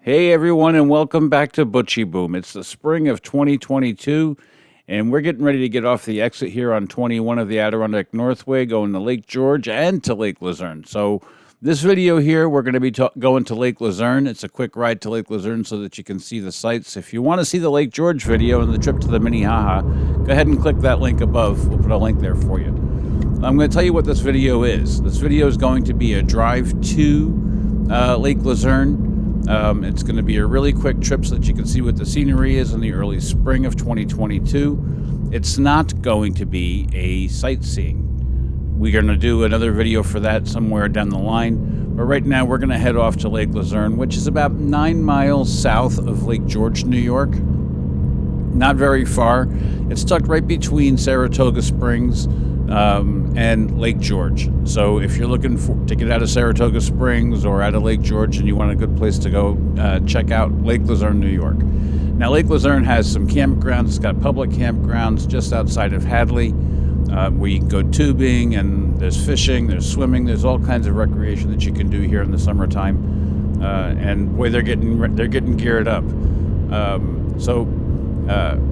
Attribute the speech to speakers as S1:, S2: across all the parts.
S1: Hey everyone, and welcome back to Butchie Boom. It's the spring of 2022, and we're getting ready to get off the exit here on 21 of the Adirondack Northway, going to Lake George and to Lake Luzerne. So this video here, we're going to be going to Lake Luzerne. It's a quick ride to Lake Luzerne so that you can see the sights. If you want to see the Lake George video and the trip to the Minnehaha, go ahead and click that link above. We'll put a link there for you. I'm going to tell you what this video is. This video is going to be a drive to Lake Luzerne. It's going to be a really quick trip so that you can see what the scenery is in the early spring of 2022. It's not going to be a sightseeing. We're going to do another video for that somewhere down the line. But right now we're going to head off to Lake Luzerne, which is about 9 miles south of Lake George, New York. Not very far. It's tucked right between Saratoga Springs and Lake George. So if you're looking to get out of Saratoga Springs or out of Lake George and you want a good place to go, check out Lake Luzerne, New York. Now, Lake Luzerne has some campgrounds. It's got public campgrounds just outside of Hadley, where you can go tubing, and there's fishing, there's swimming, there's all kinds of recreation that you can do here in the summertime. And boy, they're getting geared up.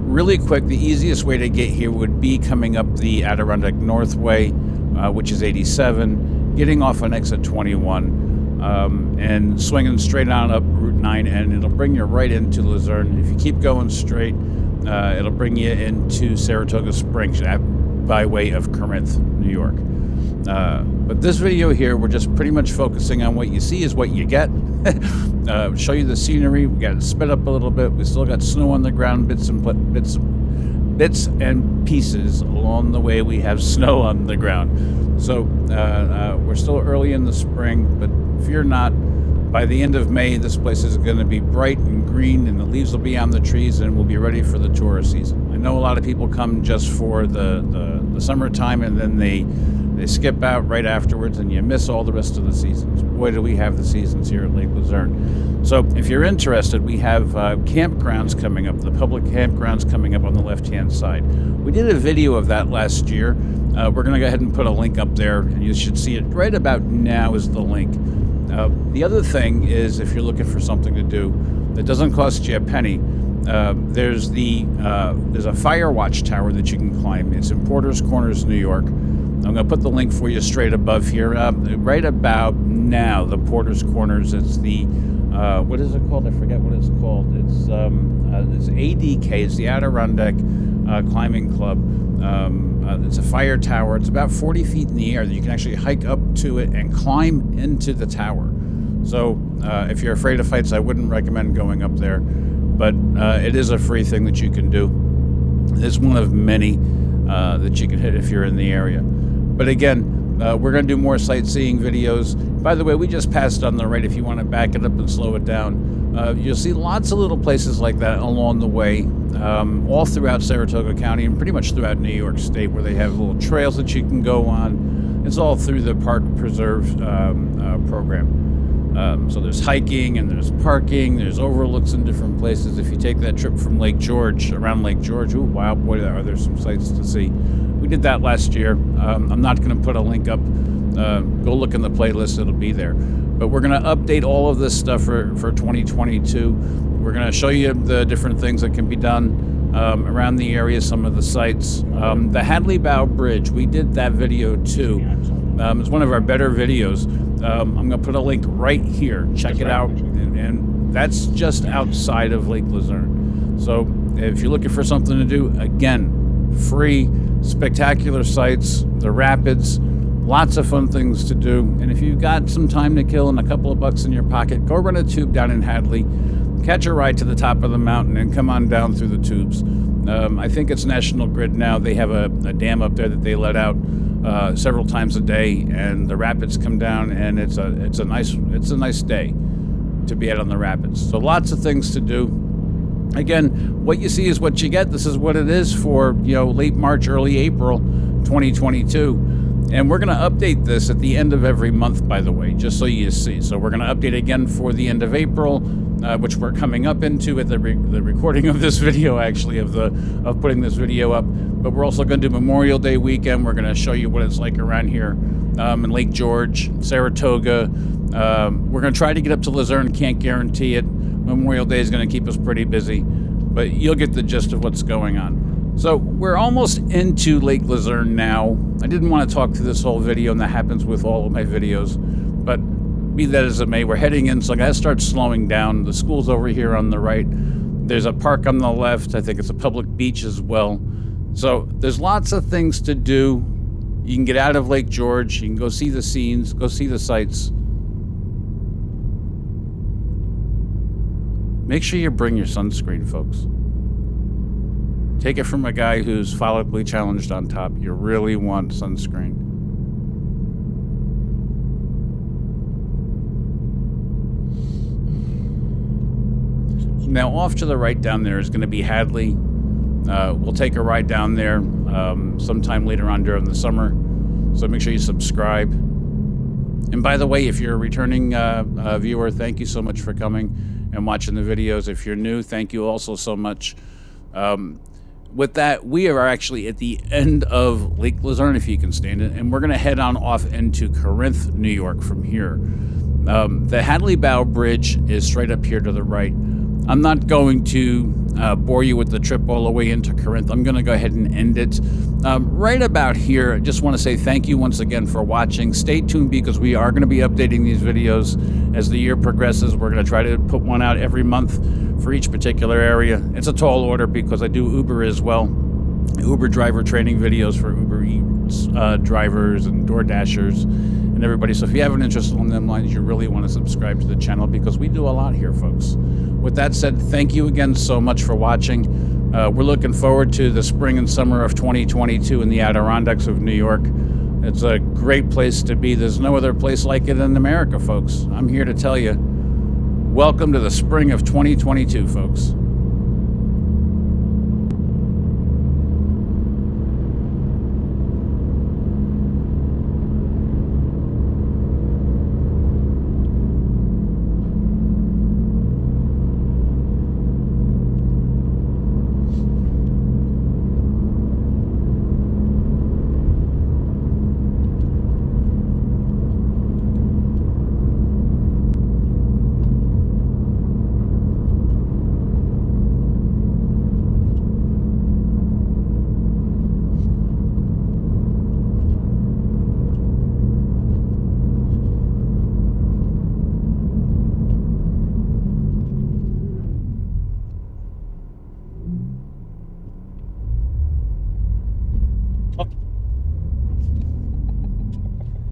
S1: Really quick, the easiest way to get here would be coming up the Adirondack Northway, which is 87, getting off on exit 21, and swinging straight on up Route 9, and it'll bring you right into Luzerne. If you keep going straight, it'll bring you into Saratoga Springs by way of Corinth, New York. But this video here, we're just pretty much focusing on what you see is what you get. Show you the scenery. We got it sped up a little bit. We still got snow on the ground, bits and pieces along the way. We have snow on the ground. So we're still early in the spring, but fear not. By the end of May, this place is going to be bright and green, and the leaves will be on the trees, and we'll be ready for the tourist season. I know a lot of people come just for the summertime, and then they skip out right afterwards, and you miss all the rest of the seasons. Boy, do we have the seasons here at Lake Luzerne. So if you're interested, we have campgrounds coming up, the public campgrounds coming up on the left-hand side. We did a video of that last year. We're going to go ahead and put a link up there, and you should see it right about now is the link. The other thing is, if you're looking for something to do that doesn't cost you a penny, there's a fire watch tower that you can climb. It's in Porter's Corners, New York. I'm going to put the link for you straight above here. Right about now, the Porter's Corners, it's the, what is it called? I forget what it's called. It's ADK, it's the Adirondack Climbing Club. It's a fire tower. It's about 40 feet in the air that you can actually hike up to it and climb into the tower. So if you're afraid of heights, I wouldn't recommend going up there. But it is a free thing that you can do. It's one of many that you can hit if you're in the area. But again, we're going to do more sightseeing videos. By the way, we just passed on the right. If you want to back it up and slow it down, you'll see lots of little places like that along the way, all throughout Saratoga County and pretty much throughout New York State, where they have little trails that you can go on. It's all through the Park Preserve program. So there's hiking and there's parking, there's overlooks in different places. If you take that trip from Lake George, around Lake George, ooh, wow, boy, are there some sights to see. We did that last year. I'm not going to put a link up. Go look in the playlist, it'll be there. But we're going to update all of this stuff for 2022. We're going to show you the different things that can be done around the area, some of the sites. The Hadley Bow Bridge, we did that video too. It's one of our better videos. I'm going to put a link right here. Check it out. And that's just outside of Lake Luzerne. So if you're looking for something to do, again, free, spectacular sights, the rapids, lots of fun things to do. And if you've got some time to kill and a couple of bucks in your pocket, go run a tube down in Hadley, catch a ride to the top of the mountain, and come on down through the tubes. I think it's National Grid now. They have a dam up there that they let out several times a day, and the rapids come down, and it's a nice day to be out on the rapids. So lots of things to do. Again, what you see is what you get. This is what it is for late March, early April 2022. And we're going to update this at the end of every month, by the way, just so you see. So we're going to update again for the end of April, which we're coming up into at the recording of this video, actually, of putting this video up. But we're also going to do Memorial Day weekend. We're going to show you what it's like around here in Lake George, Saratoga. We're going to try to get up to Luzerne. Can't guarantee it. Memorial Day is going to keep us pretty busy, but you'll get the gist of what's going on. So we're almost into Lake Luzerne now. I didn't want to talk through this whole video, and that happens with all of my videos, but be that as it may, we're heading in, so I got to start slowing down. The school's over here on the right. There's a park on the left. I think it's a public beach as well. So there's lots of things to do. You can get out of Lake George. You can go see the scenes, go see the sights. Make sure you bring your sunscreen, folks. Take it from a guy who's follically challenged on top. You really want sunscreen. Now, off to the right down there is going to be Hadley. We'll take a ride down there sometime later on during the summer. So make sure you subscribe. And by the way, if you're a returning viewer, thank you so much for coming and watching the videos. If you're new, thank you also so much. With that, we are actually at the end of Lake Luzerne, if you can stand it, and we're going to head on off into Corinth, New York from here. The Hadley Bow Bridge is straight up here to the right. I'm not going to bore you with the trip all the way into Corinth. I'm going to go ahead and end it right about here. I just want to say thank you once again for watching. Stay tuned because we are going to be updating these videos as the year progresses. We're going to try to put one out every month for each particular area. It's a tall order because I do Uber as well. Uber driver training videos for Uber Eats drivers and Door Dashers and everybody. So if you have an interest along them lines, you really want to subscribe to the channel because we do a lot here, folks. With that said, thank you again so much for watching. We're looking forward to the spring and summer of 2022 in the Adirondacks of New York. It's a great place to be. There's no other place like it in America, folks. I'm here to tell you, welcome to the spring of 2022, folks.